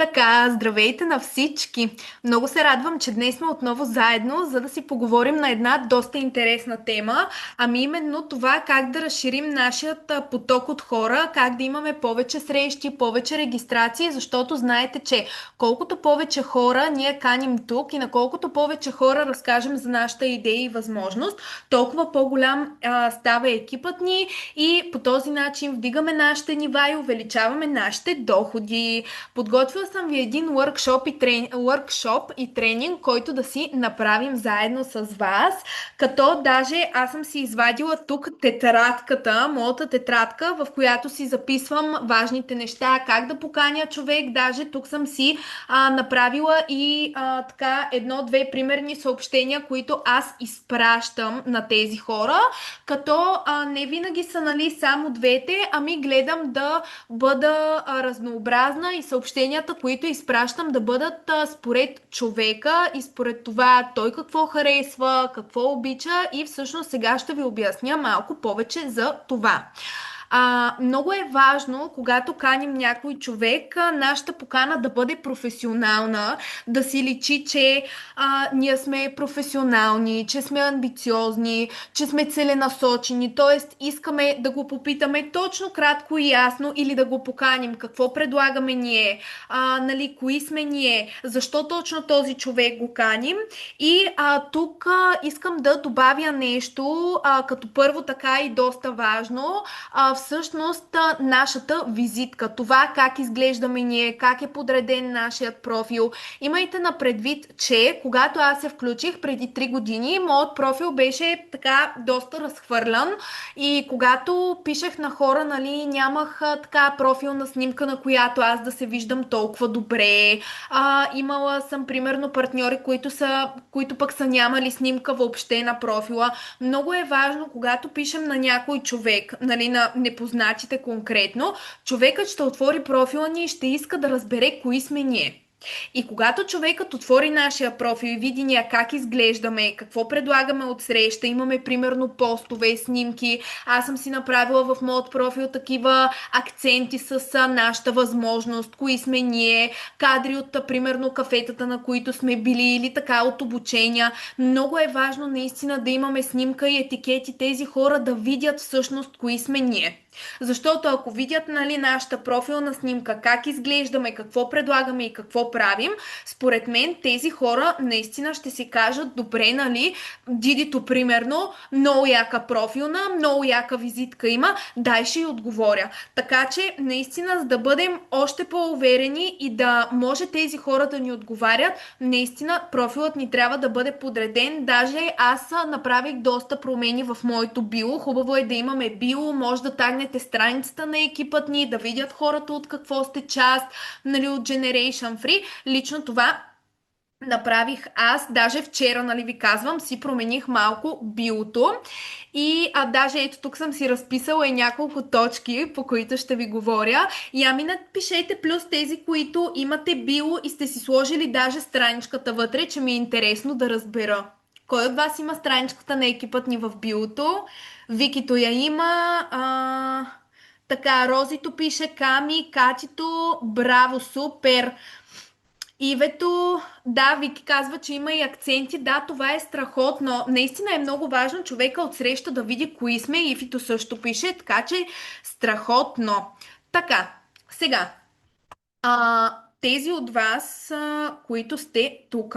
Така, здравейте на всички! Много се радвам, че днес сме отново заедно, за да си поговорим на една доста интересна тема, ами именно това как да разширим нашият поток от хора, как да имаме повече срещи, повече регистрации, защото знаете, че колкото повече хора ние каним тук и на колкото повече хора разкажем за нашата идея и възможност, толкова по-голям става екипът ни и по този начин вдигаме нашите нива и увеличаваме нашите доходи. Подготвила съм ви един workshop и тренинг, който да си направим заедно с вас, като даже аз съм си извадила тук тетрадката, моята тетрадка, в която си записвам важните неща, как да поканя човек, даже тук съм си направила и така едно-две примерни съобщения, които аз изпращам на тези хора, като не винаги са нали само двете, ами гледам да бъда разнообразна и съобщенията, които изпращам да бъдат според човека и според това той какво харесва, какво обича и всъщност сега ще ви обясня малко повече за това. Много е важно, когато каним някой човек, нашата покана да бъде професионална, да си личи, че ние сме професионални, че сме амбициозни, че сме целенасочени, т.е. искаме да го попитаме точно, кратко и ясно или да го поканим какво предлагаме ние, нали, кои сме ние, защо точно този човек го каним. И тук искам да добавя нещо, като първо така и доста важно, всъщност нашата визитка, това как изглеждаме ние, как е подреден нашият профил. Имайте на предвид, че когато аз се включих преди 3 години, моят профил беше така доста разхвърлян и когато пишех на хора, нали, нямах така профилна снимка, на която аз да се виждам толкова добре. Имала съм примерно партньори, които пък са нямали снимка въобще на профила. Много е важно, когато пишем на някой човек, нали, на непознатите конкретно, човекът ще отвори профила ни и ще иска да разбере кои сме ние. И когато човекът отвори нашия профил и види ние как изглеждаме, какво предлагаме от среща, имаме примерно постове, снимки, аз съм си направила в моят профил такива акценти с нашата възможност, кои сме ние, кадри от примерно кафетата, на които сме били или така от обучения. Много е важно наистина да имаме снимка и етикети, тези хора да видят всъщност кои сме ние. Защото ако видят нали, нашата профилна снимка, как изглеждаме, какво предлагаме и какво правим, според мен тези хора наистина ще си кажат, добре, нали, Дидито примерно, много яка профилна, много яка визитка има, дай ще й отговоря. Така че наистина, за да бъдем още по-уверени и да може тези хора да ни отговарят, наистина профилът ни трябва да бъде подреден. Даже аз направих доста промени в моето био. Хубаво е да имаме био, може да тагнете страницата на екипът ни, да видят хората от какво сте част, нали, от Generation Free. Лично това направих аз, даже вчера, нали ви казвам, си промених малко биото и даже ето тук съм си разписала и няколко точки, по които ще ви говоря. И ами напишете плюс тези, които имате био и сте си сложили даже страничката вътре, че ми е интересно да разбера. Кой от вас има страничката на екипът ни в биото? Викито я има. Така, Розито пише, Ками, Катито, браво, супер. Ивето, да, Вики казва, че има и акценти. Да, това е страхотно. Наистина е много важно човека отсреща да види кои сме. Ивито също пише, така че страхотно. Така, сега. Тези от вас, които сте тук,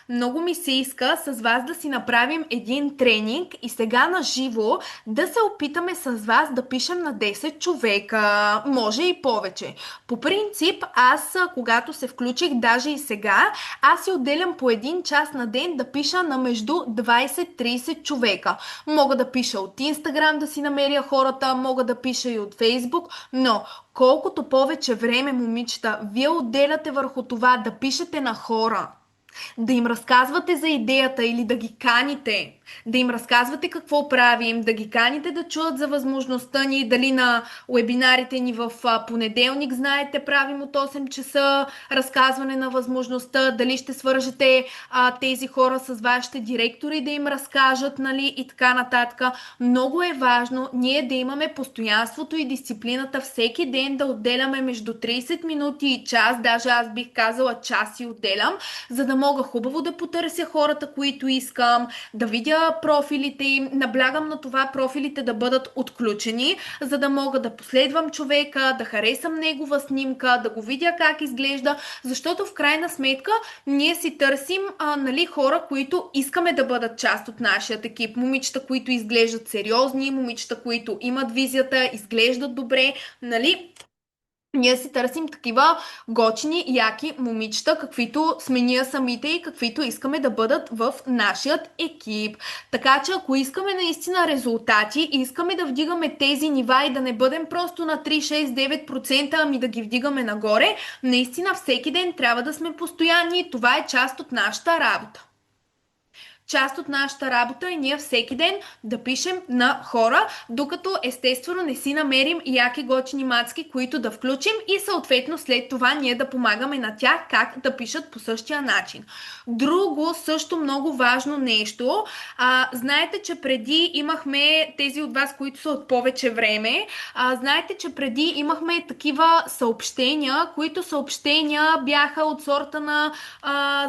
много ми се иска с вас да си направим един тренинг и сега на живо да се опитаме с вас да пишем на 10 човека, може и повече. По принцип, аз когато се включих, даже и сега, аз си отделям по един час на ден да пиша на между 20-30 човека. Мога да пиша от Instagram да си намеря хората, мога да пиша и от Facebook, но колкото повече време, момичета, вие отделяте върху това да пишете на хора, да им разказвате за идеята или да ги каните, Да им разказвате какво правим, да ги каните да чуят за възможността ни, дали на вебинарите ни в понеделник, знаете, правим от 8 часа разказване на възможността, дали ще свържете тези хора с вашите директори да им разкажат, нали, и така нататък. Много е важно ние да имаме постоянството и дисциплината всеки ден да отделяме между 30 минути и час, даже аз бих казала час и отделям, за да мога хубаво да потърся хората, които искам, да видя профилите им, наблягам на това профилите да бъдат отключени, за да мога да последвам човека, да харесам негова снимка, да го видя как изглежда, защото в крайна сметка ние си търсим нали, хора, които искаме да бъдат част от нашия екип, момичета, които изглеждат сериозни, момичета, които имат визията, изглеждат добре, нали? Ние си търсим такива готини, яки момичета, каквито сме ние самите и каквито искаме да бъдат в нашият екип. Така че ако искаме наистина резултати и искаме да вдигаме тези нива и да не бъдем просто на 3, 6, 9%, ами да ги вдигаме нагоре, наистина всеки ден трябва да сме постоянни и това е част от нашата работа. Част от нашата работа е ние всеки ден да пишем на хора, докато естествено не си намерим яки готини мацки, които да включим и съответно след това ние да помагаме на тях как да пишат по същия начин. Друго също много важно нещо, знаете, че преди имахме тези от вас, които са от повече време, знаете, че преди имахме такива съобщения, които съобщения бяха от сорта на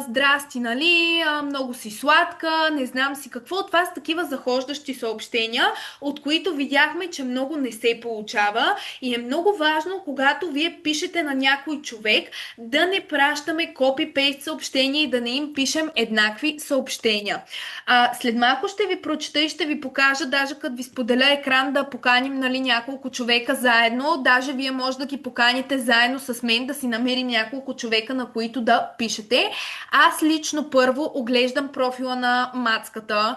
здрасти, нали, много си сладка, не знам си какво. Това са такива захождащи съобщения, от които видяхме, че много не се получава и е много важно, когато вие пишете на някой човек, да не пращаме копи-пейст съобщения и да не им пишем еднакви съобщения. След малко ще ви прочета и ще ви покажа, даже като ви споделя екран, да поканим, нали, няколко човека заедно. Даже вие може да ги поканите заедно с мен, да си намерим няколко човека, на които да пишете. Аз лично първо оглеждам профила на мацката,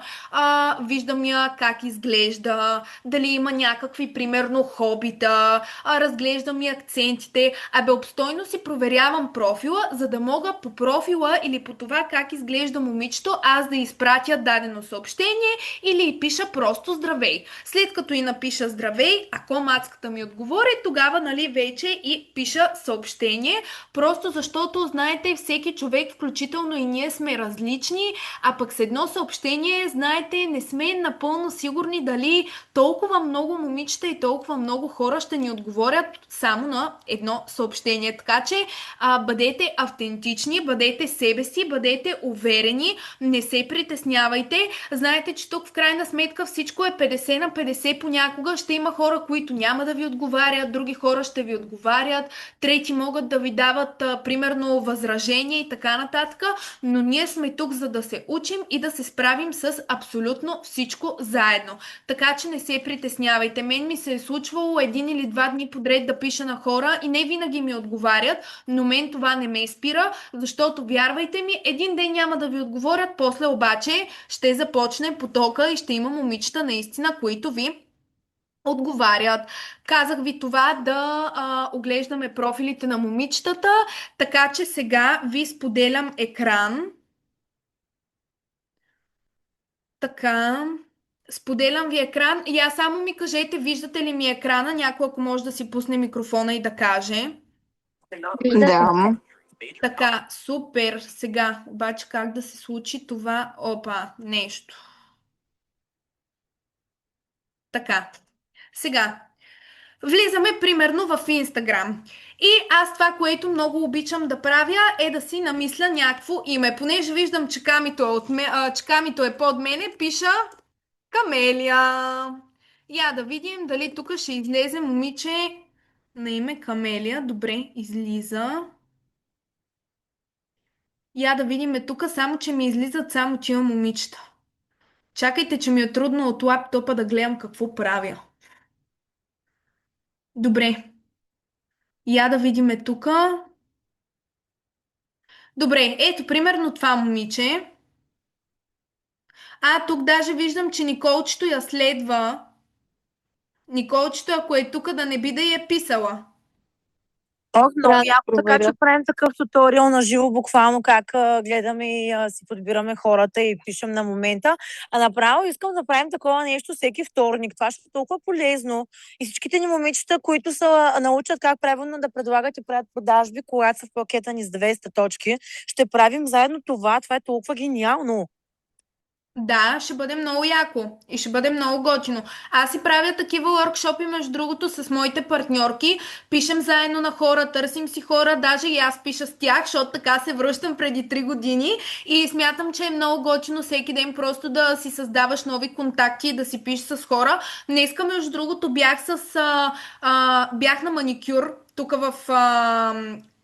виждам я как изглежда, дали има някакви, примерно, хобита, разглеждам и акцентите. Обстойно си проверявам профила, за да мога по профила или по това как изглежда момичето, аз да изпратя дадено съобщение или и пиша просто здравей. След като и напиша здравей, ако мацката ми отговори, тогава, нали, вече и пиша съобщение, просто защото, знаете, всеки човек, включително и ние, сме различни, а пък с едно съобщение, знаете, не сме напълно сигурни дали толкова много момичета и толкова много хора ще ни отговорят само на едно съобщение. Така че бъдете автентични, бъдете себе си, бъдете уверени, не се притеснявайте. Знаете, че тук в крайна сметка всичко е 50 на 50, понякога ще има хора, които няма да ви отговарят, други хора ще ви отговарят, трети могат да ви дават примерно възражения и така нататък, но ние сме тук за да се учим и да се справим с абсолютно всичко заедно. Така че не се притеснявайте. Мен ми се е случвало 1 или 2 дни подред да пиша на хора и не винаги ми отговарят, но мен това не ме спира, защото вярвайте ми, един ден няма да ви отговорят, после обаче ще започне потока и ще има момичета наистина, които ви отговарят. Казах ви това да оглеждаме профилите на момичетата, така че сега ви споделям екран. Така, споделям ви екран. Я само ми кажете, виждате ли ми екрана? Някой, ако може да си пусне микрофона и да каже. Да. Така, супер. Сега, обаче как да се случи това? Опа, нещо. Така, сега. Влизаме примерно в Инстаграм. И аз това, което много обичам да правя, е да си намисля някакво име. Понеже виждам, че камито е под мене, пиша Камелия. Я да видим дали тук ще излезе момиче на име Камелия. Добре, излиза. Я да видим тук, само че ми излизат само тия момичета. Чакайте, че ми е трудно от лаптопа да гледам какво правя. Добре, я да видим тук. Добре, ето примерно това момиче. Тук даже виждам, че Николчето я следва. Николчето, ако е тук, да не би да я е писала. Ох, много Трябва да яко, така че проверя. правим такъв туториал на живо, буквално как гледаме и си подбираме хората и пишем на момента. А направо искам да правим такова нещо всеки вторник. Това ще е толкова полезно. И всичките ни момичета, които са научат как правилно да предлагат и правят продажби, когато са в пакета ни с 200 точки, ще правим заедно това. Това е толкова гениално. Да, ще бъде много яко и ще бъде много готино. Аз си правя такива workshopи, между другото, с моите партньорки. Пишем заедно на хора, търсим си хора, даже и аз пиша с тях, защото така се връщам преди 3 години и смятам, че е много готино всеки ден просто да си създаваш нови контакти и да си пишеш с хора. Днеска, между другото, бях на маникюр тук в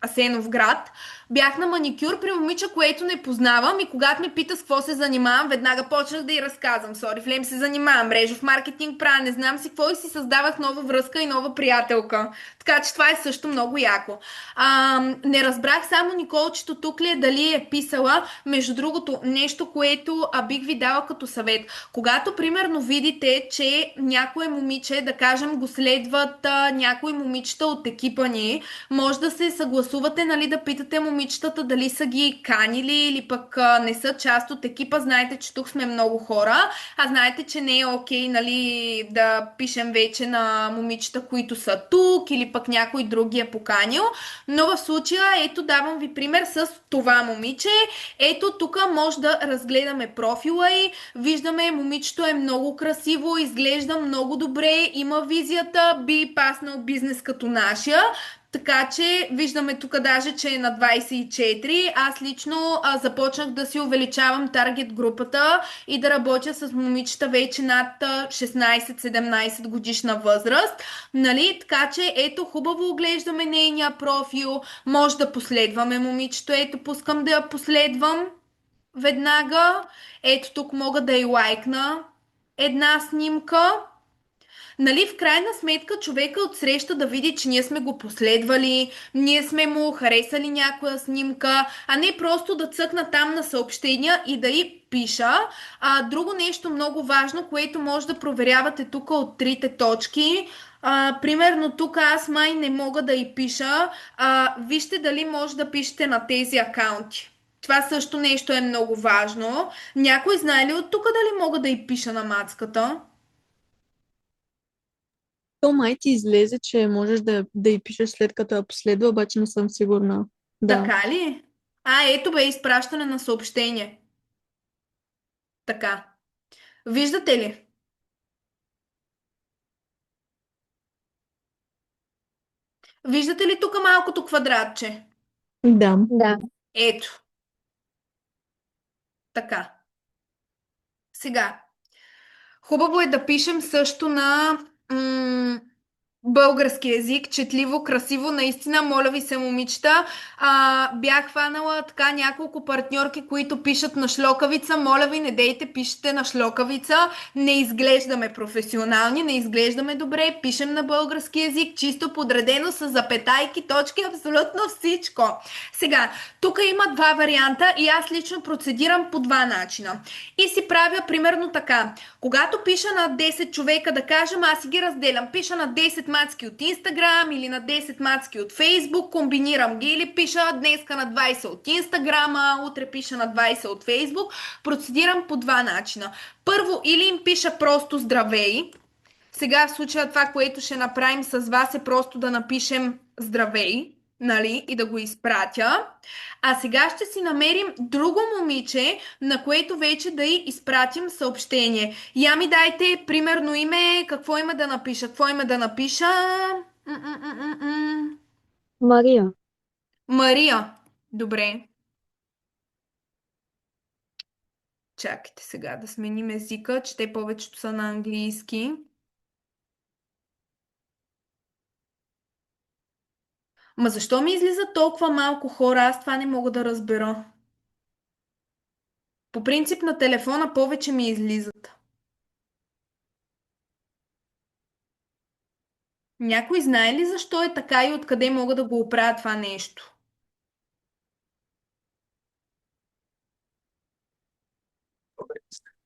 Асеновград. Бях на маникюр при момиче, което не познавам, и когато ме пита с какво се занимавам, веднага почнах да й разказвам. Сори, Флем, се занимавам, мрежов маркетинг правя, не знам си какво, и си създавах нова връзка и нова приятелка. Така че това е също много яко. Не разбрах само Николчето тук ли е, дали е писала. Между другото, нещо, което бих ви дала като съвет. Когато, примерно, видите, че някое момиче, да кажем, го следват някои момичета от екипа ни, може да се съгласувате, нали, да питате момичетата дали са ги канили или пък не са част от екипа. Знаете, че тук сме много хора, а знаете, че не е окей, нали, да пишем вече на момичета, които са тук, или пък някой други е поканил. Но в случая, ето, давам ви пример с това момиче. Ето, тук може да разгледаме профила й. Виждаме, момичето е много красиво, изглежда много добре, има визията, би паснал бизнес като нашия. Така че виждаме тук даже, че е на 24. Аз лично започнах да си увеличавам таргет групата и да работя с момичета вече над 16-17 годишна възраст. Нали? Така че ето, хубаво оглеждаме нейния профил. Може да последваме момичето. Ето, пускам да я последвам веднага. Ето, тук мога да й лайкна една снимка. Нали, в крайна сметка човека отсреща да види, че ние сме го последвали, ние сме му харесали някоя снимка, а не просто да цъкна там на съобщения и да й пиша. Друго нещо много важно, което може да проверявате тук от трите точки. Примерно тук аз май не мога да й пиша. Вижте дали може да пишете на тези акаунти. Това също нещо е много важно. Някой знае ли от тук дали мога да й пиша на мацката? То май ти излезе, че можеш да й пишеш след като я последва, обаче не съм сигурна. Да. Така ли? Ето бе, изпращане на съобщение. Така. Виждате ли? Виждате ли тук малкото квадратче? Да. Да. Ето. Така. Сега. Хубаво е да пишем също на български език, четливо, красиво, наистина, моля ви се, момичета. Бях хванала така няколко партньорки, които пишат на шлокавица. Моля ви, не дейте, пишете на шлокавица. Не изглеждаме професионални, не изглеждаме добре, пишем на български език, чисто подредено с запетайки, точки, абсолютно всичко. Сега, тук има два варианта и аз лично процедирам по два начина. И си правя примерно така. Когато пиша на 10 човека, да кажем, аз си ги разделям. Пиша на 10 мацки от Инстаграм или на 10 мацки от Фейсбук, комбинирам ги, или пиша днеска на 20 от Инстаграма, утре пиша на 20 от Фейсбук. Процедирам по два начина. Първо, или им пиша просто здравей. Сега в случая това, което ще направим с вас, е просто да напишем здравей, нали, и да го изпратя. А сега ще си намерим друго момиче, на което вече да й изпратим съобщение. Я ми дайте примерно име, какво има да напиша, какво има да напиша? М. Мария. Мария. Добре. Чакайте сега да сменим езика, че те повечето са на английски. Ма защо ми излиза толкова малко хора? Аз това не мога да разбера. По принцип на телефона повече ми излизат. Някой знае ли защо е така и откъде мога да го оправя това нещо?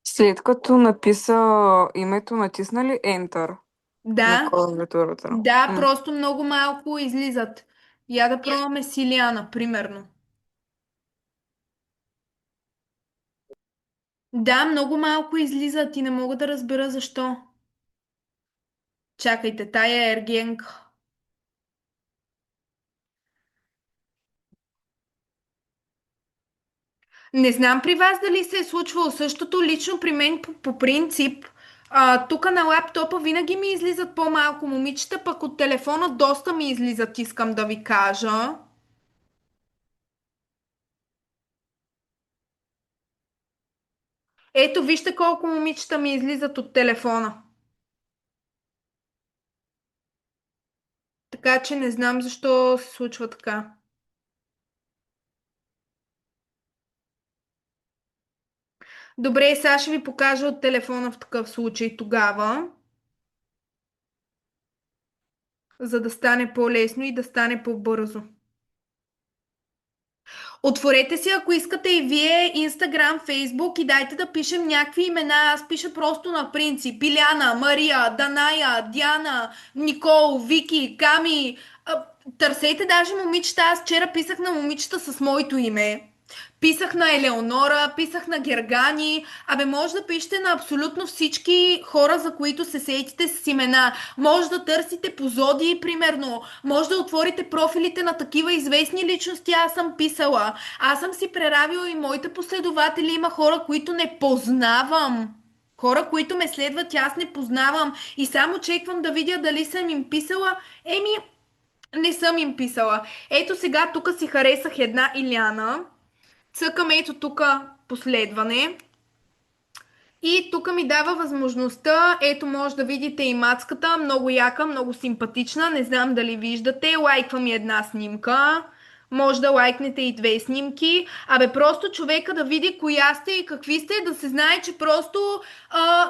След като написа името, натисна ли Enter на Да, клавиатурата? да, просто много малко излизат. Я да пробваме с Илиана, примерно. Да, много малко излизат и не мога да разбера защо. Чакайте, тая е ергенка. Не знам при вас дали се е случвало същото, лично при мен по принцип. Тук на лаптопа винаги ми излизат по-малко момичета, пък от телефона доста ми излизат, искам да ви кажа. Ето, вижте колко момичета ми излизат от телефона. Така че не знам защо се случва така. Добре, сега ще ви покажа от телефона в такъв случай тогава, за да стане по-лесно и да стане по-бързо. Отворете си, ако искате и вие, Instagram, Facebook и дайте да пишем някакви имена. Аз пиша просто на принцип. Иляна, Мария, Даная, Диана, Никол, Вики, Ками. Търсете даже момичета. Аз вчера писах на момичета с моето име. Писах на Елеонора, писах на Гергани. Абе, може да пишете на абсолютно всички хора, за които се сетите с имена. Може да търсите по зодии, примерно. Може да отворите профилите на такива известни личности. Аз съм писала. Аз съм си преравила и моите последователи. Има хора, които не познавам. Хора, които ме следват, аз не познавам. И само чеквам да видя дали съм им писала. Еми, не съм им писала. Ето сега тук си харесах една Иляна. Цъкам ето тук последване. И тук ми дава възможността, ето може да видите и мацката, много яка, много симпатична, не знам дали виждате, лайквам и една снимка, може да лайкнете и две снимки, абе просто човека да види коя сте и какви сте, да се знае, че просто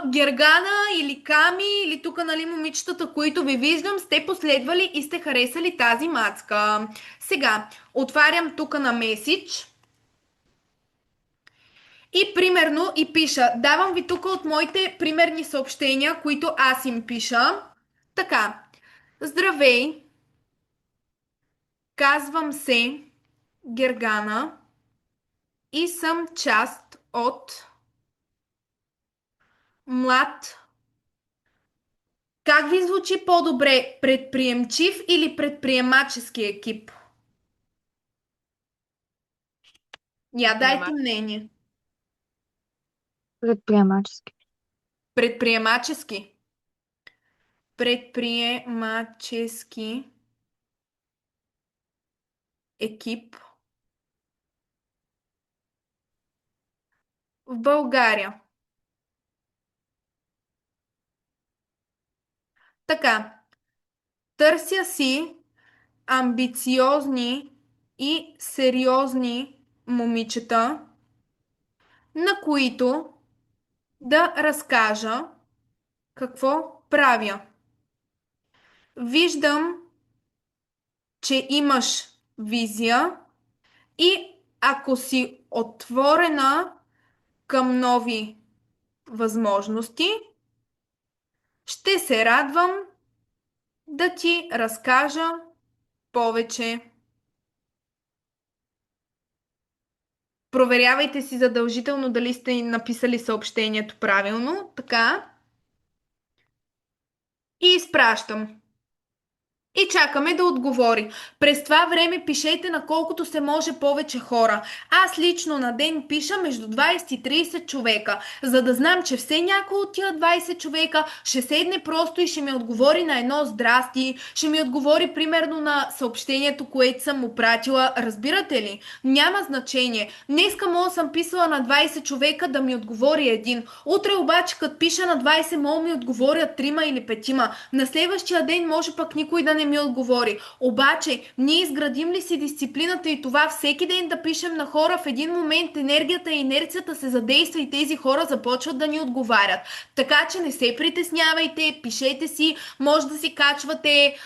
Гергана или Ками или тук нали момичетата, които ви виждам, сте последвали и сте харесали тази мацка. Сега, отварям тук на меседж. И примерно и пиша, давам ви тук от моите примерни съобщения, които аз им пиша. Така, здравей, казвам се Гергана и съм част от млад. Как ви звучи по-добре, предприемчив или предприемачески екип? Я дайте мнение. Предприемачески. Предприемачески. Предприемачески екип в България. Така, търся си амбициозни и сериозни момичета, на които да разкажа какво правя. Виждам, че имаш визия и ако си отворена към нови възможности, ще се радвам да ти разкажа повече. Проверявайте си задължително дали сте написали съобщението правилно. Така. И изпращам. И чакаме да отговори. През това време пишете на колкото се може повече хора. Аз лично на ден пиша между 20 и 30 човека, за да знам, че все някой от тия 20 човека ще седне просто и ще ми отговори на едно здрасти, ще ми отговори примерно на съобщението, което съм му пратила. Разбирате ли? Няма значение. Днеска мога съм писала на 20 човека да ми отговори един. Утре обаче, като пиша на 20, мога ми отговорят 3 или 5. На следващия ден може пък никой да не ми отговори. Обаче, ние изградим ли си дисциплината и това всеки ден да пишем на хора, в един момент енергията и инерцията се задейства и тези хора започват да ни отговарят. Така че не се притеснявайте, пишете си, може да си качвате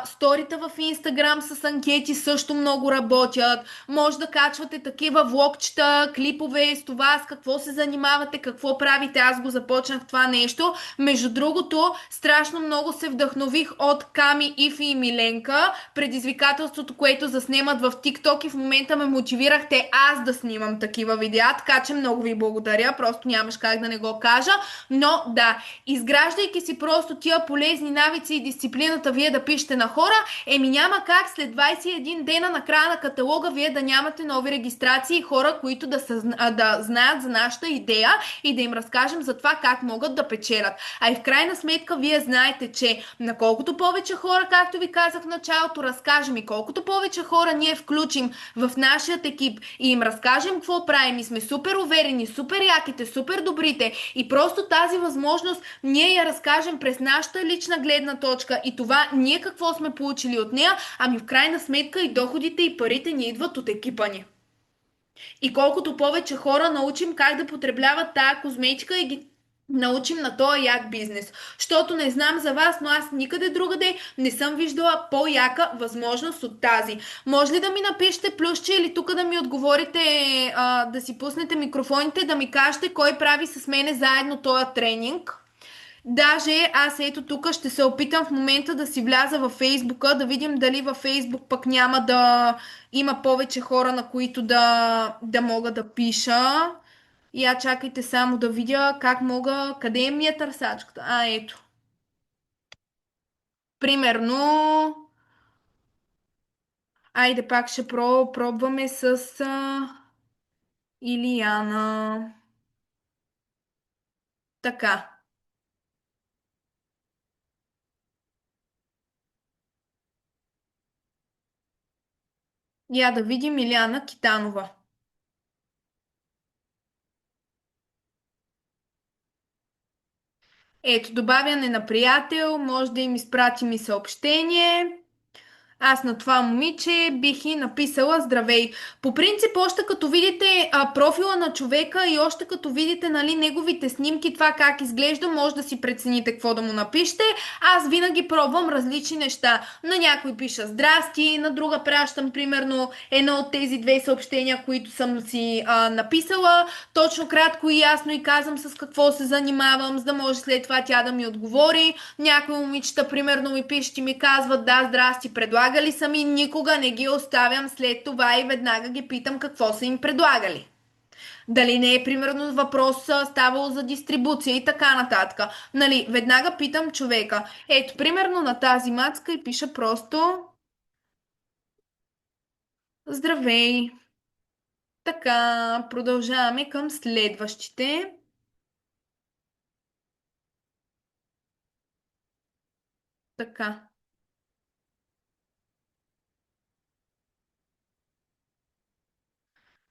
сторита в Инстаграм с анкети, също много работят. Може да качвате такива влогчета, клипове с това, с какво се занимавате, какво правите. Аз го започнах това нещо. Между другото, страшно много се вдъхнових от Ками и в Софи и Миленка, предизвикателството, което заснемат в TikTok и в момента ме мотивирахте аз да снимам такива видеа, така че много ви благодаря, просто нямаш как да не го кажа, но да, изграждайки си просто тия полезни навици и дисциплината вие да пишете на хора, няма как след 21 дена на края на каталога вие да нямате нови регистрации и хора, които да знаят за нашата идея и да им разкажем за това как могат да печелят. А и в крайна сметка вие знаете, че на колкото повече хора, както ви казах в началото, разкажем и колкото повече хора ние включим в нашия екип и им разкажем какво правим и сме супер уверени, супер яките, супер добрите и просто тази възможност ние я разкажем през нашата лична гледна точка и това ние какво сме получили от нея, ами в крайна сметка и доходите и парите ни идват от екипа ни. И колкото повече хора научим как да потребляват тая козметика и ги научим на този як бизнес. Защото не знам за вас, но аз никъде другаде не съм виждала по-яка възможност от тази. Може ли да ми напишете плюсче или тук да ми отговорите, да си пуснете микрофоните, да ми кажете кой прави с мене заедно този тренинг? Даже аз ето тук ще се опитам в момента да си вляза във Фейсбука, да видим дали във Фейсбук пък няма да има повече хора, на които да мога да пиша. Я чакайте само да видя как мога, къде ми е търсачката. Ето. Примерно, айде пак ще пробваме с Илияна. Така. Я да видим Илияна Китанова. Ето, добавяне на приятел, може да им изпрати ми съобщение. Аз на това момиче бих и написала здравей. По принцип, още като видите профила на човека и още като видите нали, неговите снимки, това как изглежда, може да си прецените какво да му напишете. Аз винаги пробвам различни неща. На някой пиша здрасти, на друга пращам примерно едно от тези две съобщения, които съм си написала. Точно кратко и ясно и казвам с какво се занимавам, за да може след това тя да ми отговори. Някои момичета примерно ми пишат и ми казват да, здрасти, предлагали са ми, никога не ги оставям след това и веднага ги питам какво са им предлагали. Дали не е примерно въпрос ставало за дистрибуция и така нататък. Нали, веднага питам човека. Ето, примерно на тази мацка и пиша просто здравей. Така, продължаваме към следващите. Така.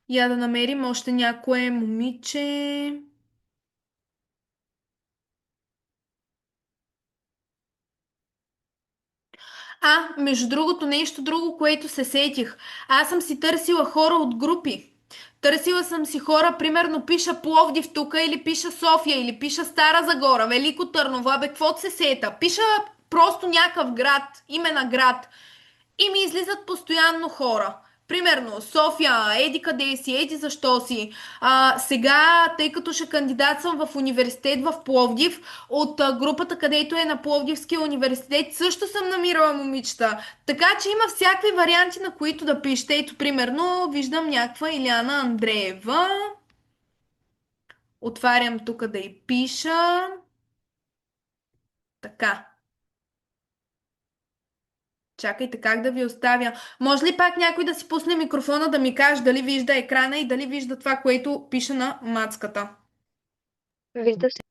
Я да намерим още някое момиче. Между другото, нещо друго, което се сетих. Аз съм си търсила хора от групи. Търсила съм си хора, примерно пиша Пловдив тук, или пиша София, или пиша Стара Загора, Велико Търново, какво се сета. Пиша просто някакъв град, име на град. И ми излизат постоянно хора. Примерно, София, еди къде си, еди защо си. Сега, тъй като ще кандидатствам в университет в Пловдив, от групата, където е на Пловдивския университет, също съм намирала момичета. Така че има всякакви варианти, на които да пишете. Ето, примерно, виждам някаква Иляна Андреева. Отварям тук да й пиша. Така. Чакайте как да ви оставя. Може ли пак някой да си пусне микрофона да ми каже дали вижда екрана и дали вижда това, което пише на мацката? Вижда се.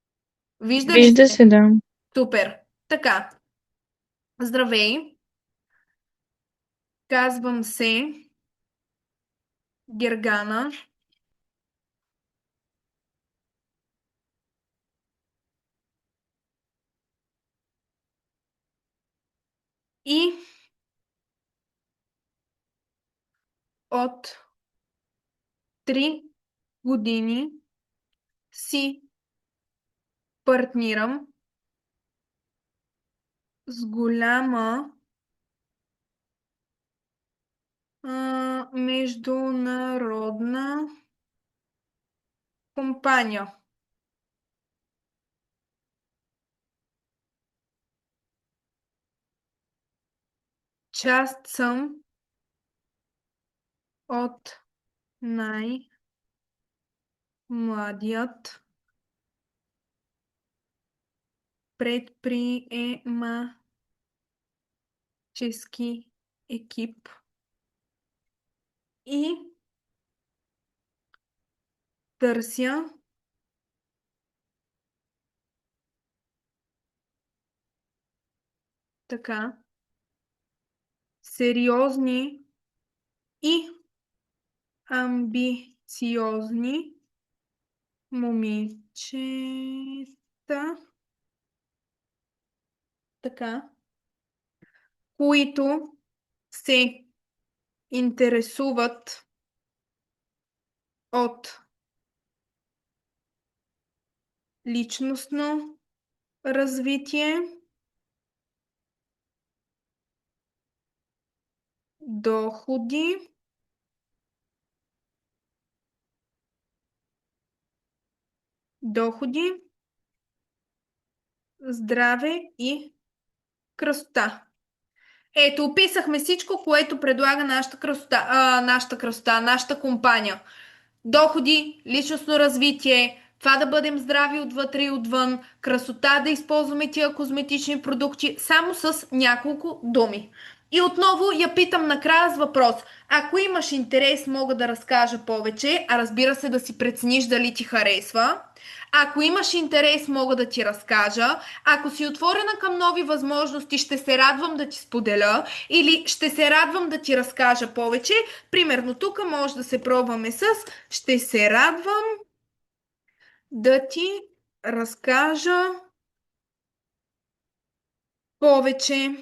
Вижда ли Вижда се? се, да. Супер. Така. Здравей. Казвам се Гергана. И от 3 години си партнирам с голяма международна компания. Част съм от най-младият предприемачески екип и търся така сериозни и амбициозни момичета, така, които се интересуват от личностно развитие, доходи, здраве и красота. Ето, описахме всичко, което предлага нашата компания. Доходи, личностно развитие, това да бъдем здрави отвътре и отвън, красота, да използваме тия козметични продукти, само с няколко думи. И отново я питам накрая с въпрос. Ако имаш интерес, мога да разкажа повече, а разбира се да си прецениш дали ти харесва. Ако имаш интерес, мога да ти разкажа. Ако си отворена към нови възможности, ще се радвам да ти споделя или ще се радвам да ти разкажа повече. Примерно тук може да се пробваме с ще се радвам да ти разкажа повече.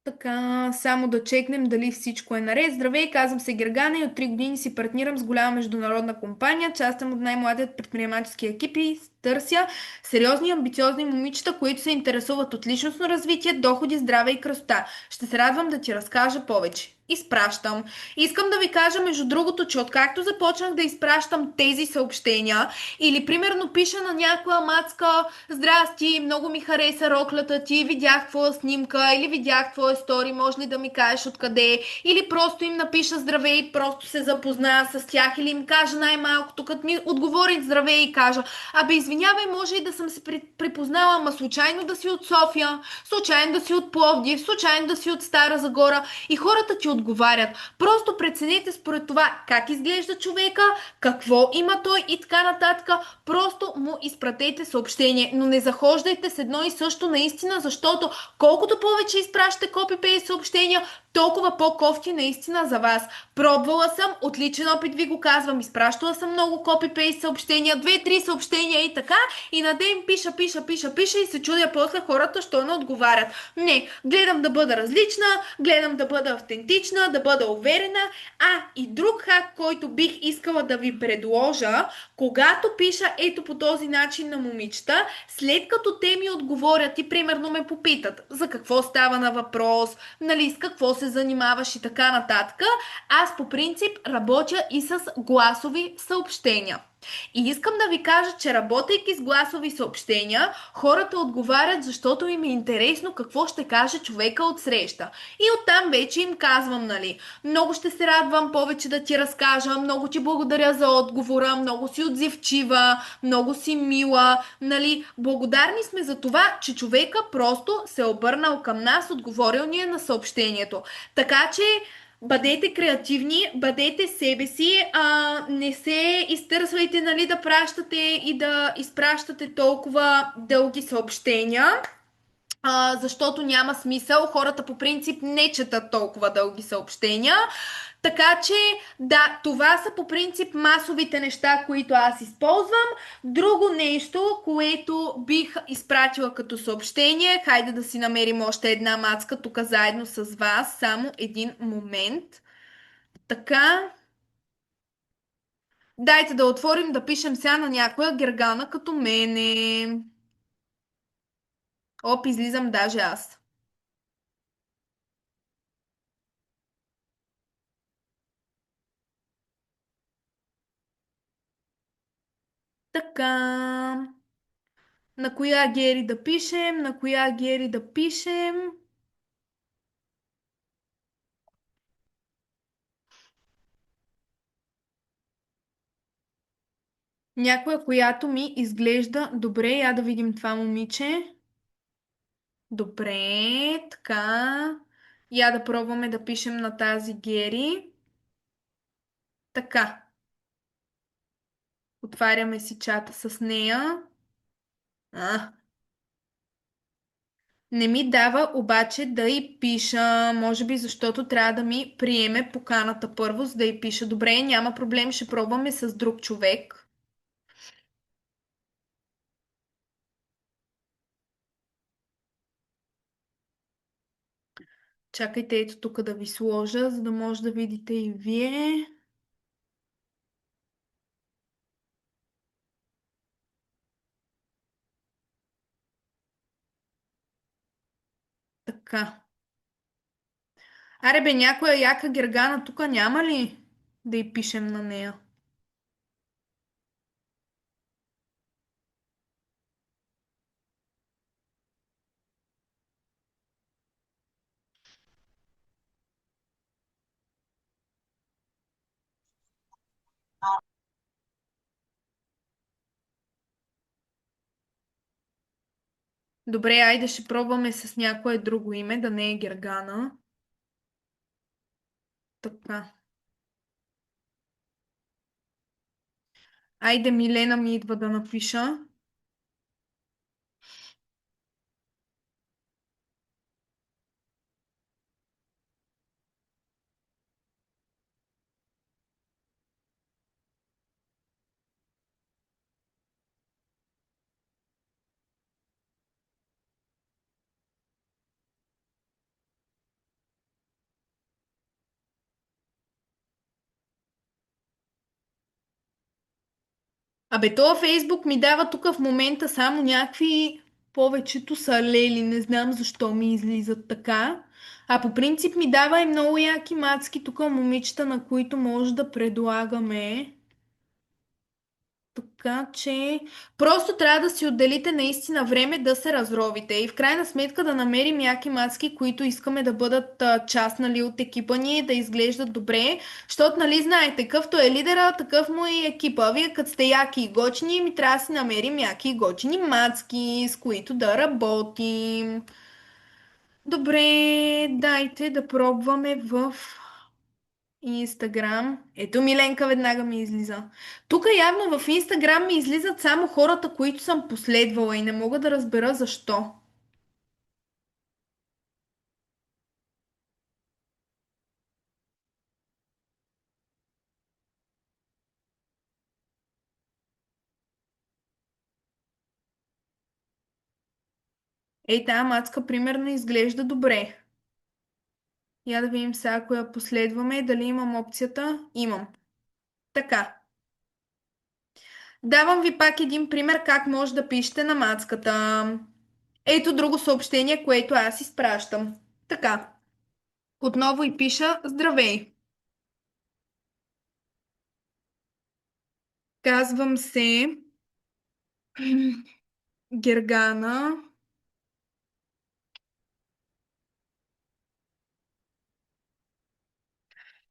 Така, само да чекнем дали всичко е наред. Здравей, казвам се Гергана и от 3 години си партнирам с голяма международна компания. Част съм от най-младият предприемачески екип и търся сериозни и амбициозни момичета, които се интересуват от личностно развитие, доходи, здраве и красота. Ще се радвам да ти разкажа повече. Изпращам. Искам да ви кажа, между другото, че откакто започнах да изпращам тези съобщения или примерно пиша на някоя мацка: здрасти, много ми хареса роклята ти, видях твоя снимка или видях твоя стори, може ли да ми кажеш откъде е? Или просто им напиша здравей и просто се запозная с тях или им кажа най-малкото, като ми отговорят здравей и кажа: абе извинявай, може и да съм се припознала, ама случайно да си от София, случайно да си от Пловдив, случайно да си от Стара Загора и хората ти отговарят. Просто преценете според това как изглежда човека, какво има той и така нататък. Просто му изпратете съобщение, но не захождайте с едно и също наистина, защото колкото повече изпращате копипейст съобщения, толкова по-кофти наистина за вас. Пробвала съм, отличен опит ви го казвам, изпращала съм много копипейст съобщения, 2-3 съобщения и така, и на ден пиша и се чудя после хората, що не отговарят. Не, гледам да бъда различна, гледам да бъда автентична, да бъда уверена. И друг хак, който бих искала да ви предложа, когато пиша ето по този начин на момичета, след като те ми отговорят и примерно ме попитат за какво става на въпрос, нали, с какво се занимаваш и така нататък, аз по принцип работя и с гласови съобщения. И искам да ви кажа, че работейки с гласови съобщения, хората отговарят, защото им е интересно какво ще каже човека от среща. И оттам вече им казвам, нали, много ще се радвам повече да ти разкажа, много ти благодаря за отговора, много си отзивчива, много си мила, нали, благодарни сме за това, че човека просто се е обърнал към нас, отговорил ни е на съобщението. Така че бъдете креативни, бъдете себе си, не се изтърсвайте, нали, да пращате и да изпращате толкова дълги съобщения, защото няма смисъл. Хората по принцип не четат толкова дълги съобщения. Така че, да, това са по принцип масовите неща, които аз използвам. Друго нещо, което бих изпратила като съобщение, хайде да си намерим още една мацка тук заедно с вас, само един момент. Така, дайте да отворим, да пишем сега на някоя Гергана като мене. Оп, излизам даже аз. Така, на коя Гери да пишем, на коя Гери да пишем. Някоя, която ми изглежда добре. Я да видим това момиче. Добре, така. Я да пробваме да пишем на тази Гери. Така. Отваряме си чата с нея. А, не ми дава обаче да й пиша. Може би защото трябва да ми приеме поканата първо, за да й пиша. Добре, няма проблем, ще пробваме с друг човек. Чакайте, ето тук да ви сложа, за да може да видите и вие. Така. Аре бе, някоя яка гергана тук няма ли да й пишем на нея? Добре, айде ще пробваме с някое друго име, да не е Гергана. Така. Айде, Милена ми идва да напиша. Абе, това Фейсбук ми дава тук в момента само някакви... Повечето са лели, не знам защо ми излизат така. А по принцип ми дава и много яки мацки тук момичета, на които може да предлагаме. Така че просто трябва да си отделите наистина време да се разровите и в крайна сметка да намерим яки мацки, които искаме да бъдат част, нали, от екипа ни, да изглеждат добре, защото, нали, знаете, какъвто е лидера, такъв му е и екипа. Вие като сте яки и гочни, ми трябва да си намерим яки и гочни мацки, с които да работим. Добре, дайте да пробваме в Инстаграм. Ето Миленка веднага ми излиза. Тук явно в Инстаграм ми излизат само хората, които съм последвала и не мога да разбера защо. Ей, тая мацка примерно изглежда добре. Я да видим сега, ако я последваме, дали имам опцията. Имам. Така. Давам ви пак един пример как може да пишете на мацката. Ето друго съобщение, което аз изпращам. Така. Отново и пиша Здравей. Казвам се Гергана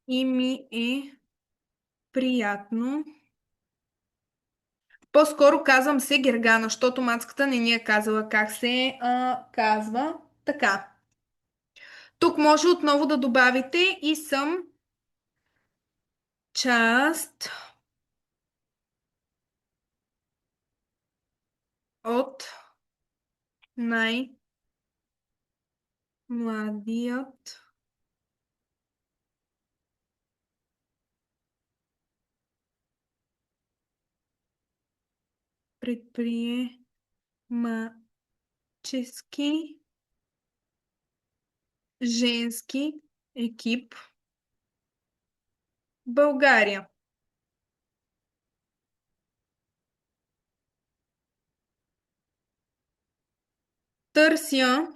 и ми е приятно. По-скоро казвам се Гергана, защото мацката не ни е казала как се казва. Така. Тук може отново да добавите и съм част от най-младият предприемачески женски екип в България. Търся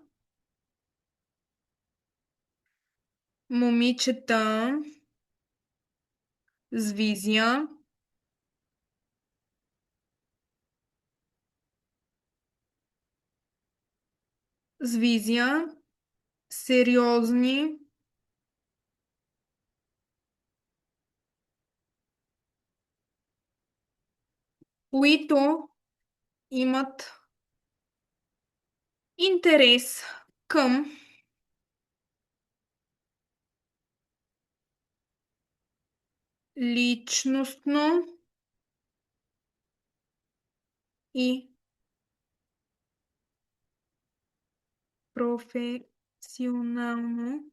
момичета с визия, сериозни, които имат интерес към личностно и професионално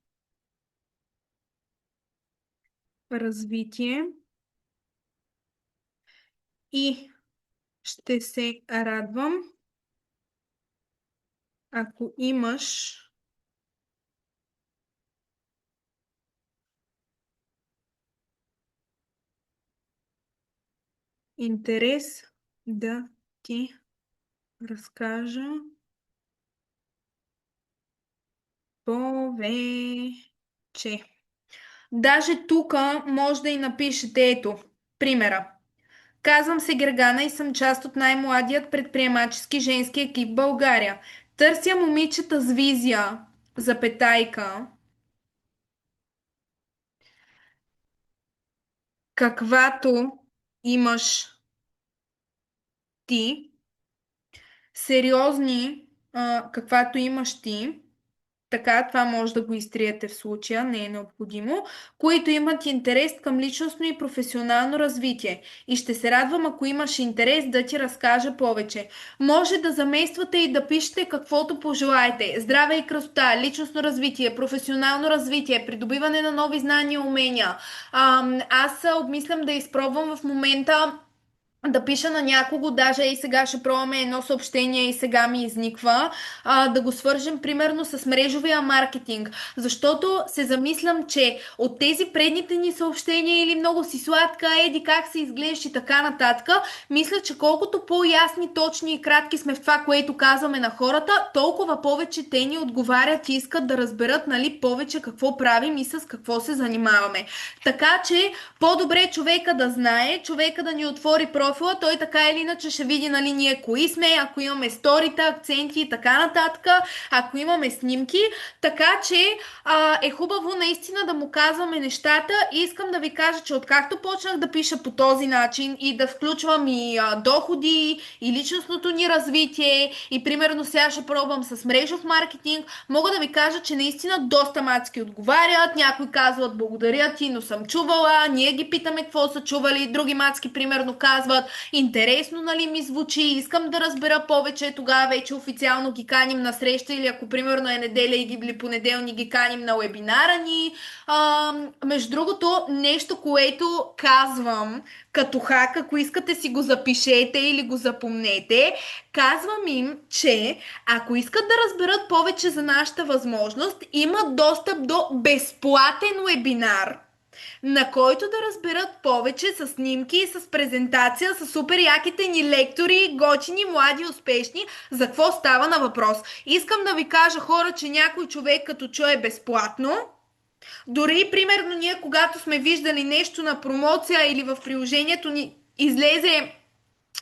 развитие и ще се радвам, ако имаш интерес да ти разкажа повече. Даже тук може да и напишете ето, примера. Казвам се Гергана и съм част от най-младият предприемачески женски екип в България. Търся момичета с визия, запетайка, каквато имаш ти, сериозни, каквато имаш ти, така, това може да го изтриете в случая, не е необходимо, които имат интерес към личностно и професионално развитие. И ще се радвам, ако имаш интерес да ти разкажа повече. Може да замествате и да пишете каквото пожелаете. Здраве и красота, личностно развитие, професионално развитие, придобиване на нови знания и умения. Аз обмислям да изпробвам в момента да пиша на някого, даже и сега ще пробваме едно съобщение и сега ми изниква, да го свържем примерно с мрежовия маркетинг, защото се замислям, че от тези предните ни съобщения или много си сладка, еди как се изглеждаш и така нататък, мисля, че колкото по-ясни, точни и кратки сме в това, което казваме на хората, толкова повече те ни отговарят и искат да разберат, нали, повече какво правим и с какво се занимаваме. Така че по-добре човека да знае, човека да ни отвори профила, той така или иначе ще види, нали, ние кои сме, ако имаме сторита, акценти и така нататък, ако имаме снимки, така че е хубаво наистина да му казваме нещата и искам да ви кажа, че откакто почнах да пиша по този начин и да включвам и доходи, и личностното ни развитие, и примерно сега ще пробвам с мрежов маркетинг, мога да ви кажа, че наистина доста мацки отговарят, някои казват благодаря ти, но съм чувала, ние ги питаме какво са чували, други мацки примерно казват интересно, нали, ми звучи, искам да разбера повече, тогава вече официално ги каним на среща или ако примерно е неделя или понеделник ги каним на вебинара ни. Между другото, нещо, което казвам като хак, ако искате си го запишете или го запомнете, казвам им, че ако искат да разберат повече за нашата възможност, имат достъп до безплатен вебинар, на който да разберат повече с снимки, с презентация, с супер яките ни лектори, готини, млади, успешни, за какво става на въпрос. Искам да ви кажа, хора, че някой човек като чуе безплатно, дори примерно ние, когато сме виждали нещо на промоция или в приложението ни излезе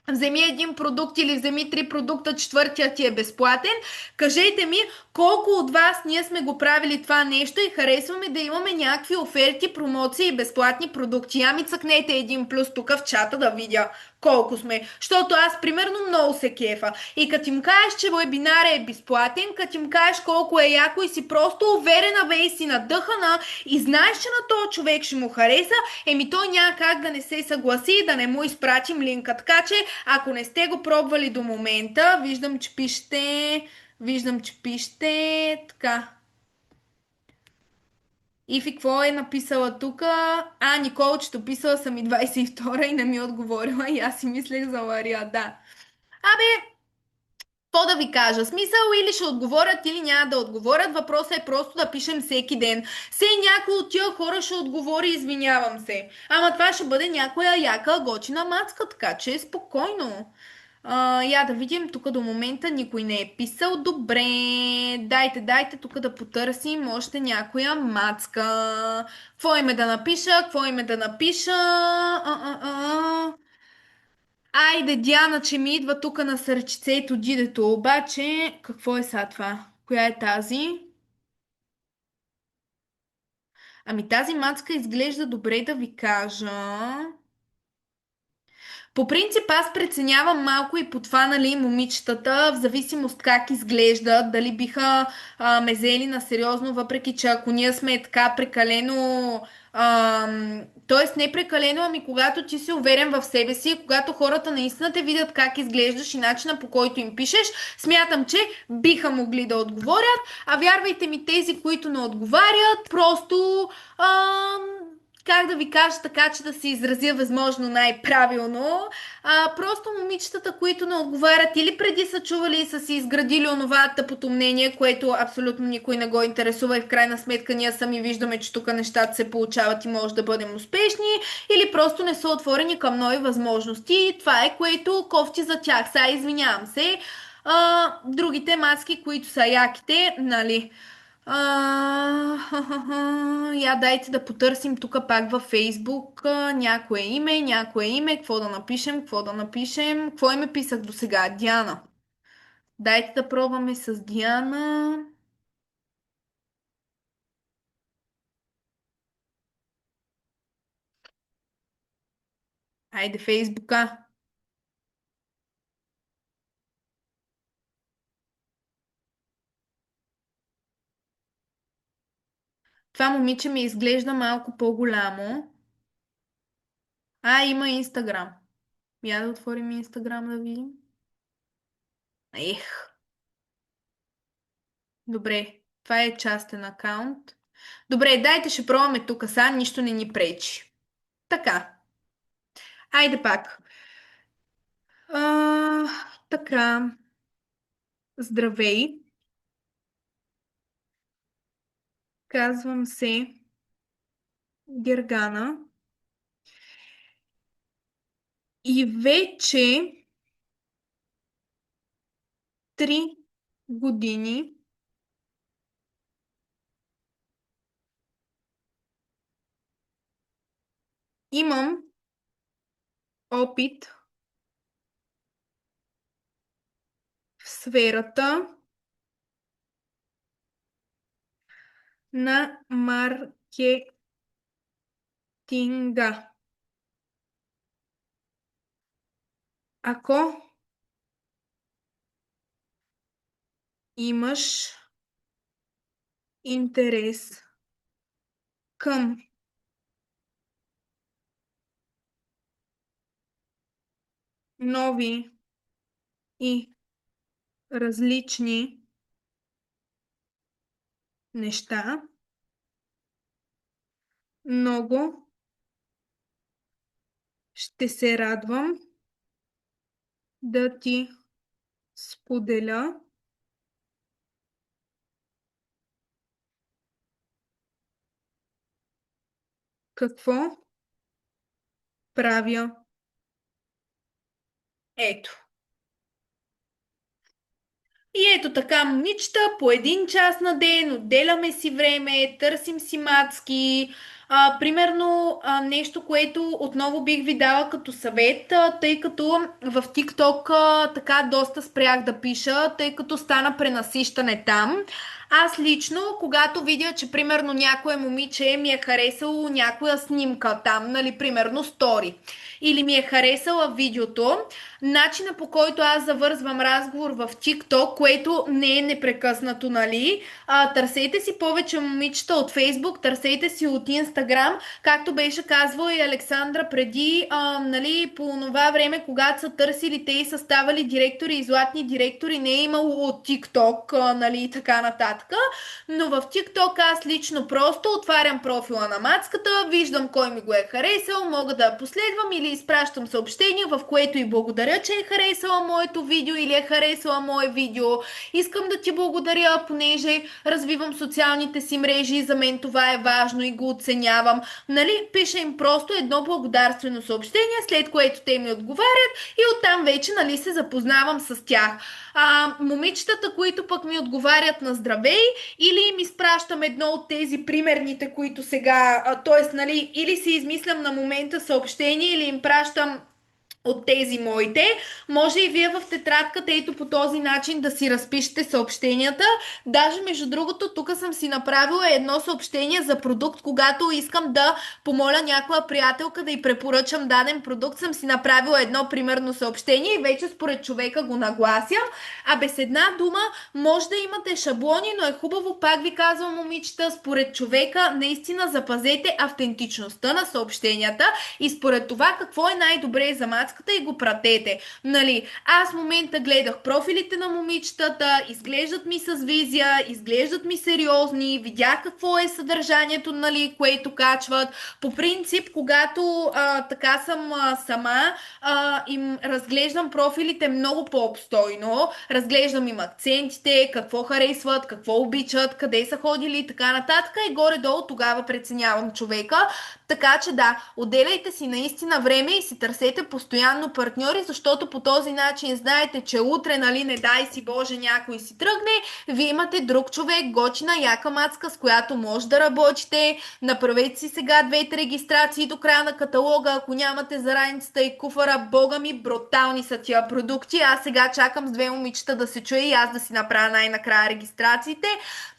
вземи един продукт или вземи три продукта, четвъртия ти е безплатен. Кажете ми колко от вас ние сме го правили това нещо и харесваме да имаме някакви оферти, промоции и безплатни продукти. Ами цъкнете един плюс тук в чата да видя колко сме. Защото аз примерно много се кефа. И като им кажеш, че вебинара е безплатен, като им кажеш колко е яко и си просто уверена бе и си надъхана и знаеш, че на този човек ще му хареса, той няма как да не се съгласи и да не му изпратим линка. Така че, ако не сте го пробвали до момента, виждам, че пишете така. Ифи, какво е написала тук? Николчето, писала съм и 22 и не ми е отговорила и аз си мислех за Лария, да. Какво да ви кажа? Смисъл или ще отговорят, или няма да отговорят. Въпросът е просто да пишем всеки ден. Някой от тия хора ще отговори, извинявам се. Ама това ще бъде някоя яка готина мацка, така че спокойно. Я да видим, тук до момента никой не е писал. Добре, дайте тук да потърсим още някоя мацка. Какво име да напиша? Айде, Диана, че ми идва тук на сърчицето дидето, обаче какво е сега това? Коя е тази? Ами тази мацка изглежда добре да ви кажа. По принцип аз преценявам малко и по това, нали, момичетата, в зависимост как изглеждат, дали биха ме взели на сериозно, въпреки че ако ние сме така прекалено, т.е. не прекалено, ами когато ти си уверен в себе си, когато хората наистина те видят как изглеждаш и начина по който им пишеш, смятам, че биха могли да отговорят, а вярвайте ми, тези, които не отговарят, просто как да ви кажа така, че да се изразя възможно най-правилно. Просто момичетата, които не отговарят или преди са чували и са си изградили онова тъпото мнение, което абсолютно никой не го интересува и в крайна сметка ние сами виждаме, че тук нещата се получават и може да бъдем успешни, или просто не са отворени към нови възможности. Това е, което кофти за тях. Сега извинявам се. Другите маски, които са яките, нали? Я дайте да потърсим тук пак във Фейсбук някое име, какво да напишем, какво име писах до сега, Диана. Дайте да пробваме с Диана. Айде Фейсбука. Това момиче ми изглежда малко по-голямо. Има Инстаграм. Я да отворим Инстаграм да видим. Ех. Добре, това е частен акаунт. Добре, дайте ще пробваме тук са, нищо не ни пречи. Така, айде пак. А, така, здравей. Казвам се Гергана и вече 3 години имам опит в сферата на маркетинга. Ако имаш интерес към нови и различни неща, много ще се радвам да ти споделя какво правя. Ето. И ето така, момичета, по 1 час на ден, отделяме си време, търсим си мацки. Примерно, нещо, което отново бих ви дала като съвет, тъй като в TikTok така доста спрях да пиша, тъй като стана пренасищане там. Аз лично, когато видя, че примерно някое момиче ми е харесало някоя снимка там, нали, примерно стори, или ми е харесала видеото, начина по който аз завързвам разговор в TikTok, което не е непрекъснато, нали? Търсете си повече момичета от Facebook, търсете си от Instagram, както беше казвала и Александра преди, нали, по това време, когато са търсили те и са ставали директори и златни директори, не е имало от TikTok, нали, и така нататък. Но в TikTok аз лично просто отварям профила на мацката, виждам кой ми го е харесал, мога да я последвам или изпращам съобщение, в което и благодаря, че е харесала моето видео или е харесала мое видео. Искам да ти благодаря, понеже развивам социалните си мрежи и за мен това е важно и го оценявам. Нали, пиша им просто едно благодарствено съобщение, след което те ми отговарят и оттам вече, нали, се запознавам с тях. Момичетата, които пък ми отговарят на здравей, или им изпращам едно от тези примерните, които сега, т.е. нали, или си измислям на момента съобщение, или им пращам от тези моите. Може и вие в тетрадката ето по този начин да си разпишете съобщенията. Даже между другото, тук съм си направила едно съобщение за продукт, когато искам да помоля някоя приятелка да й препоръчам даден продукт, съм си направила едно примерно съобщение и вече според човека го нагласям. А без една дума може да имате шаблони, но е хубаво, пак ви казвам, момичета, според човека наистина запазете автентичността на съобщенията и според това какво е най-добре за мацката и го пратете. Нали, аз в момента гледах профилите на момичетата, изглеждат ми с визия, изглеждат ми сериозни, видях какво е съдържанието, нали, което качват. По принцип, когато така съм сама, им разглеждам профилите много по-обстойно, разглеждам им акцентите, какво харесват, какво обичат, къде са ходили и така нататък и горе-долу тогава преценявам човека. Така че да, отделяйте си наистина време и си търсете постоянно партньори, защото по този начин знаете, че утре, нали, не дай си Боже, някой си тръгне, вие имате друг човек, готина, яка мацка, с която може да работите. Направете си сега 2-3 регистрации до края на каталога, ако нямате за раницата и куфара, бога ми, брутални са тия продукти. Аз сега чакам с 2 момичета да се чуя и аз да си направя най-накрая регистрациите.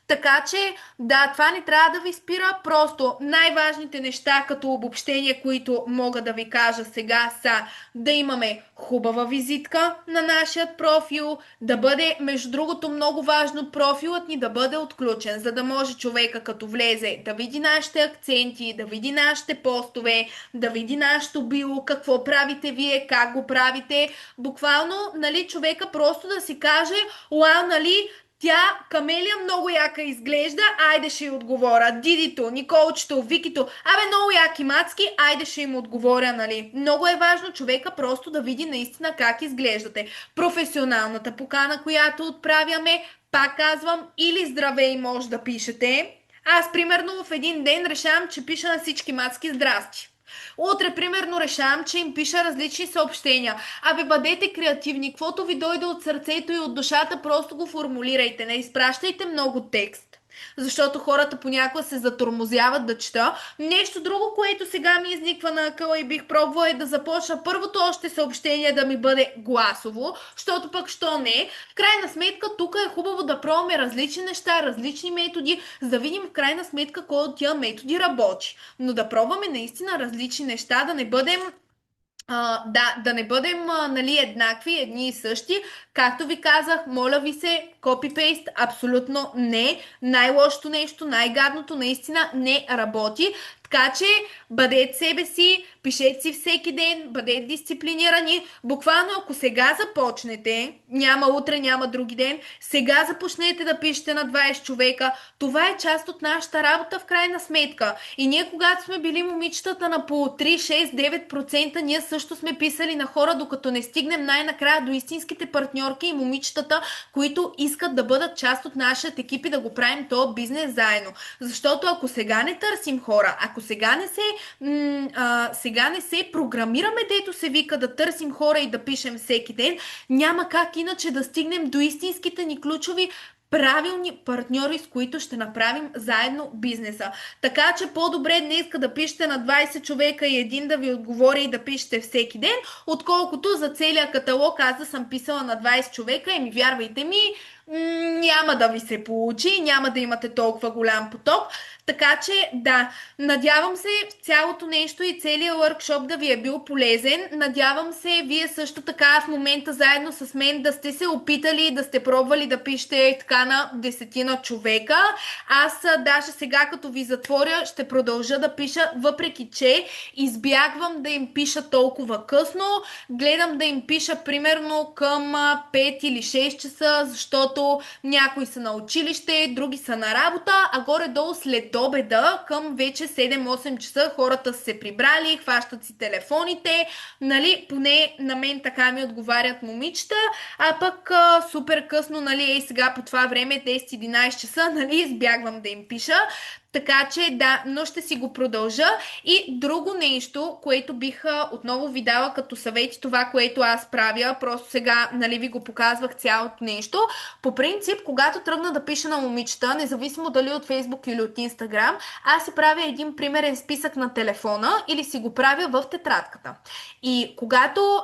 Така че, да, това не трябва да ви спира, просто най-важните неща като обобщение, които мога да ви кажа сега са да имаме хубава визитка на нашия профил, да бъде, между другото много важно, профилът ни да бъде отключен, за да може човека като влезе да види нашите акценти, да види нашите постове, да види нашето био, какво правите вие, как го правите, буквално, нали, човека просто да си каже, уау, нали, тя, Камелия, много яка изглежда, айде ще й отговоря. Дидито, Николчето, Викито, много яки мацки, айде ще им отговоря, нали. Много е важно човека просто да види наистина как изглеждате. Професионалната покана, която отправяме, пак казвам, или здравей може да пишете. Аз, примерно, в един ден решавам, че пиша на всички мацки здрасти. Утре, примерно, решавам, че им пиша различни съобщения. Бъдете креативни, каквото ви дойде от сърцето и от душата, просто го формулирайте. Не изпращайте много текст, защото хората понякога се затормозяват да чета. Нещо друго, което сега ми изниква на акъла и бих пробвала е да започна първото още съобщение да ми бъде гласово, защото пък що не. В крайна сметка тук е хубаво да пробваме различни неща, различни методи, за да видим в крайна сметка кой от тия методи работи. Но да пробваме наистина различни неща, да не бъдем да не бъдем нали, еднакви, едни и същи. Както ви казах, моля ви се, копипейст абсолютно не. Най-лошото нещо, най-гадното наистина не работи. Така че бъдете себе си, пишете си всеки ден, бъдете дисциплинирани. Буквално ако сега започнете, няма утре, няма други ден, сега започнете да пишете на 20 човека, това е част от нашата работа в крайна сметка. И ние когато сме били момичетата на по 3, 6, 9%, ние също сме писали на хора, докато не стигнем най-накрая до истинските партньорки и момичетата, които искат да бъдат част от нашия екип и да го правим този бизнес заедно. Защото ако сега не търсим хора, ако сега не се програмираме, дето се вика да търсим хора и да пишем всеки ден, няма как иначе да стигнем до истинските ни ключови правилни партньори, с които ще направим заедно бизнеса. Така че по-добре днеска да пишете на 20 човека и един да ви отговори и да пишете всеки ден, отколкото за целия каталог аз да съм писала на 20 човека и ми вярвайте ми, няма да ви се получи, няма да имате толкова голям поток. Така че да, надявам се цялото нещо и целият workshop да ви е бил полезен. Надявам се вие също така в момента заедно с мен да сте се опитали, да сте пробвали да пишете така на 10 човека. Аз даже сега като ви затворя ще продължа да пиша, въпреки че избягвам да им пиша толкова късно. Гледам да им пиша примерно към 5 или 6 часа, защото някои са на училище, други са на работа, а горе-долу след обеда към вече 7-8 часа хората са се прибрали, хващат си телефоните, нали, поне на мен така ми отговарят момичета, а пък супер късно, нали, сега по това време 10-11 часа, нали, избягвам да им пиша. Така че да, но ще си го продължа. И друго нещо, което бих отново ви дала като съвет, това, което аз правя, просто сега, нали, ви го показвах цялото нещо. По принцип, когато тръгна да пиша на момичета, независимо дали от Фейсбук или от Инстаграм, аз си правя един примерен списък на телефона или си го правя в тетрадката. И когато,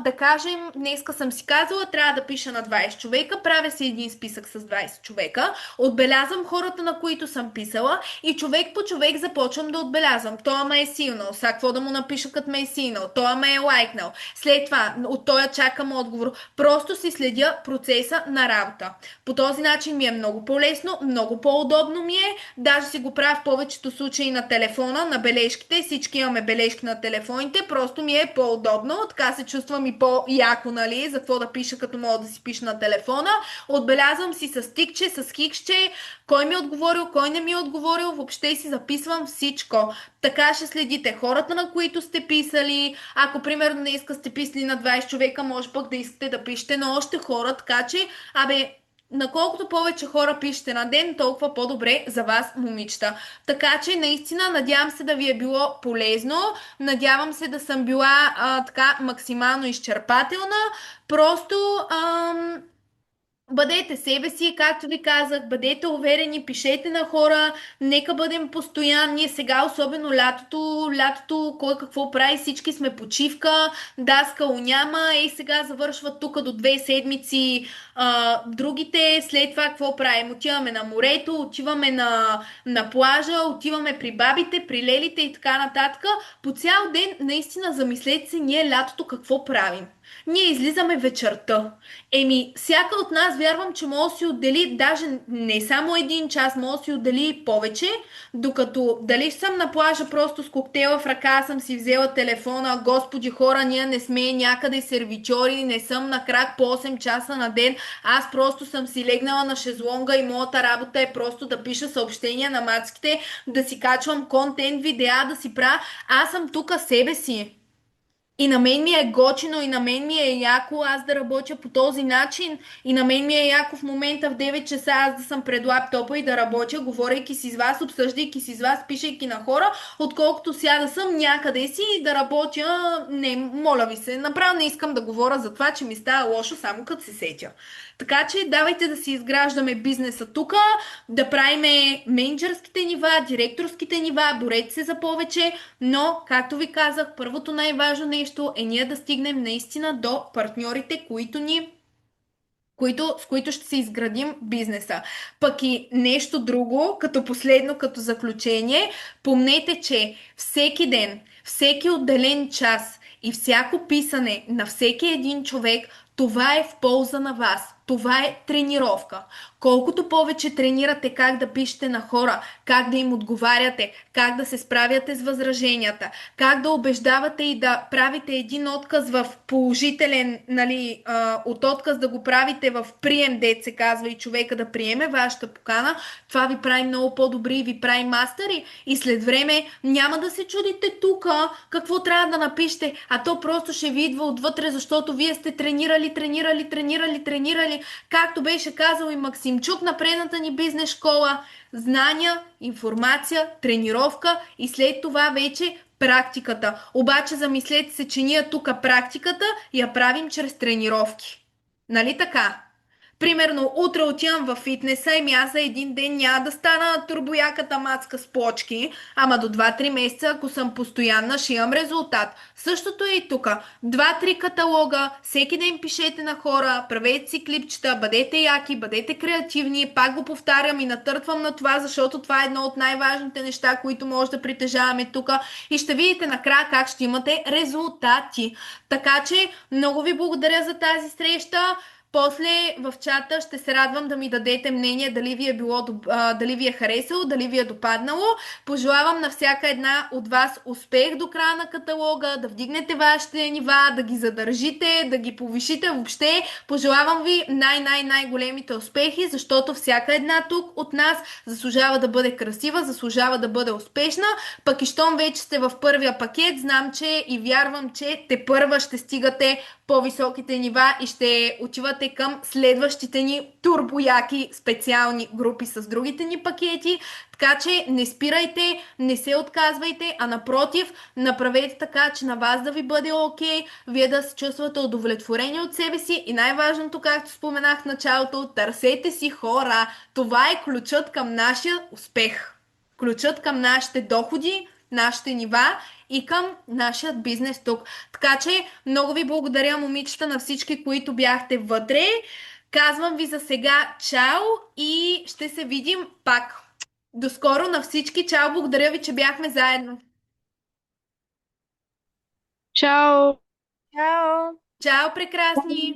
да кажем, днеска съм си казала, трябва да пиша на 20 човека, правя си един списък с 20 човека, отбелязвам хората, на които съм писала и човек по човек започвам да отбелязвам. Той ме е силнал, сега какво да му напиша като ме е силнал, той ме е лайкнал. След това от той чакам отговор. Просто си следя процеса на работа. По този начин ми е много по-лесно, много по-удобно ми е. Даже си го правя в повечето случаи на телефона, на бележките. Всички имаме бележки на телефоните. Просто ми е по-удобно. Така се чувствам и по-яко, нали? За какво да пиша, като мога да си пиша на телефона. Отбелязвам си с тикче, с хикче, кой ми е отговорил, кой не ми е отговорил. Въобще си записвам всичко. Така ще следите хората, на които сте писали. Ако, примерно, не иска сте писали на 20 човека, може пък да искате да пишете на още хора. Така че, наколкото повече хора пишете на ден, толкова по-добре за вас, момичета. Така че, наистина, надявам се да ви е било полезно. Надявам се да съм била така максимално изчерпателна. Просто... Бъдете себе си, както ви казах, бъдете уверени, пишете на хора, нека бъдем постоянни. Сега, особено лятото, кой какво прави, всички сме почивка, даскало няма, сега завършват тук до 2 седмици. Другите, след това какво правим? Отиваме на морето, отиваме на плажа, отиваме при бабите, при лелите и така нататък. По цял ден, наистина, замислете се, ние лятото какво правим? Ние излизаме вечерта. Всяка от нас вярвам, че може да си отдели даже не само един час, може да си отдели и повече, докато дали съм на плажа просто с коктейла в ръка, съм си взела телефона, господи хора, ние не сме някъде сервичори, не съм на крак по 8 часа на ден, аз просто съм си легнала на шезлонга и моята работа е просто да пиша съобщения на мацките, да си качвам контент, видеа, да си правя. Аз съм тук себе си. И на мен ми е готино, и на мен ми е яко аз да работя по този начин. И на мен ми е яко в момента в 9 часа аз да съм пред лаптопа и да работя, говорейки си с вас, обсъждайки си с вас, пишейки на хора, отколкото сега да съм някъде си и да работя. Не, моля ви се, направо не искам да говоря за това, че ми става лошо само като се сетя. Така че давайте да си изграждаме бизнеса тук, да правиме менеджерските нива, директорските нива, борете се за повече, но, както ви казах, първото най-важно нещо е ние да стигнем наистина до партньорите, с които ще си изградим бизнеса. Пък и нещо друго, като последно, като заключение, помнете, че всеки ден, всеки отделен час и всяко писане на всеки един човек, това е в полза на вас. Това е тренировка. Колкото повече тренирате как да пишете на хора, как да им отговаряте, как да се справяте с възраженията, как да убеждавате и да правите един отказ в положителен, от отказ да го правите в прием, дет се казва, и човека да приеме вашата покана, това ви прави много по-добри и ви прави мастери. И след време няма да се чудите тук какво трябва да напишете, а то просто ще ви идва отвътре, защото вие сте тренирали. Както беше казал и Максимчук на предната ни бизнес школа, знания, информация, тренировка и след това вече практиката. Обаче замислете се, че ние тук практиката я правим чрез тренировки. Нали така? Примерно, утре отивам във фитнеса и аз за един ден няма да стана турбояката мацка с плочки, ама до 2-3 месеца, ако съм постоянна, ще имам резултат. Същото е и тук. 2-3 каталога, всеки ден пишете на хора, правете си клипчета, бъдете яки, бъдете креативни, пак го повтарям и натъртвам на това, защото това е едно от най-важните неща, които може да притежаваме тук и ще видите накрая как ще имате резултати. Така че, много ви благодаря за тази среща. После в чата ще се радвам да ми дадете мнение дали ви е харесало, дали ви е допаднало. Пожелавам на всяка една от вас успех до края на каталога, да вдигнете вашите нива, да ги задържите, да ги повишите въобще. Пожелавам ви най-големите успехи, защото всяка една тук от нас заслужава да бъде красива, заслужава да бъде успешна. Пък и щом вече сте в първия пакет, знам, че и вярвам, че тепърва ще стигате по-високите нива и ще отивате към следващите ни турбояки специални групи с другите ни пакети. Така че не спирайте, не се отказвайте, а напротив, направете така, че на вас да ви бъде окей, вие да се чувствате удовлетворени от себе си и най-важното, както споменах в началото, търсете си хора. Това е ключът към нашия успех. Ключът към нашите доходи, нашите нива и към нашия бизнес тук. Така че много ви благодаря, момичета, на всички, които бяхте вътре. Казвам ви за сега чао и ще се видим пак. До скоро на всички. Чао, благодаря ви, че бяхме заедно. Чао! Чао! Чао, прекрасни!